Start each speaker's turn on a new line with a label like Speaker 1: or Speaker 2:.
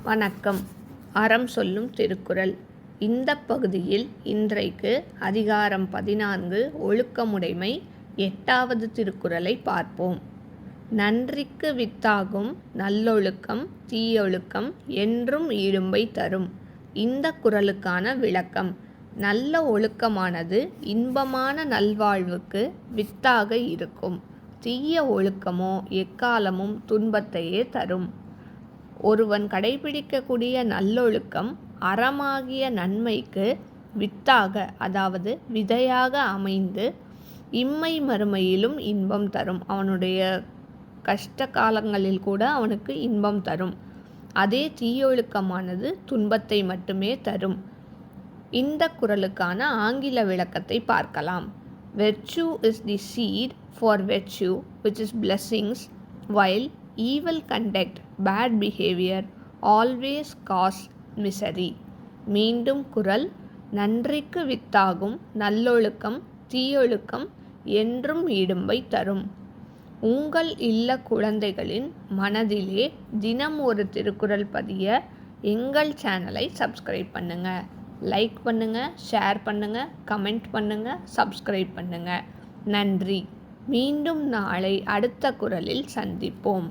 Speaker 1: வணக்கம். அறம் சொல்லும் திருக்குறள். இந்த பகுதியில் இன்றைக்கு அதிகாரம் 14 ஒழுக்கமுடைமை 8வது திருக்குறளை பார்ப்போம். நன்றிக்கு வித்தாகும் நல்லொழுக்கம் தீயொழுக்கம் என்றும் இடும்பை தரும். இந்த குறளுக்கான விளக்கம்: நல்ல ஒழுக்கமானது இன்பமான நல்வாழ்வுக்கு வித்தாக இருக்கும். தீய ஒழுக்கமோ எக்காலமும் துன்பத்தையே தரும். ஒருவன் கடைபிடிக்கக்கூடிய நல்லொழுக்கம் அறமாகிய நன்மைக்கு வித்தாக, அதாவது விதையாக அமைந்து இம்மை மறுமையிலும் இன்பம் தரும். அவனுடைய கஷ்ட காலங்களில் கூட அவனுக்கு இன்பம் தரும். அதே தீயொழுக்கமானது துன்பத்தை மட்டுமே தரும். இந்த குறளுக்கான ஆங்கில விளக்கத்தை பார்க்கலாம். Virtue is the seed for virtue, which is blessings, while evil conduct, bad behavior, always cause misery. மீண்டும் குறள்: நன்றிக்கு வித்தாகும் நல்லொழுக்கம் தீயொழுக்கம் என்றும் இடும்பை தரும். உங்கள் இல்ல குழந்தைகளின் மனதிலே தினம் ஒரு திருக்குறள் பதிய எங்கள் சேனலை சப்ஸ்கிரைப் பண்ணுங்க, லைக் பண்ணுங்க, ஷேர் பண்ணுங்க, கமெண்ட் பண்ணுங்க, சப்ஸ்கிரைப் பண்ணுங்க. நன்றி. மீண்டும் நாளை அடுத்த குறளில் சந்திப்போம்.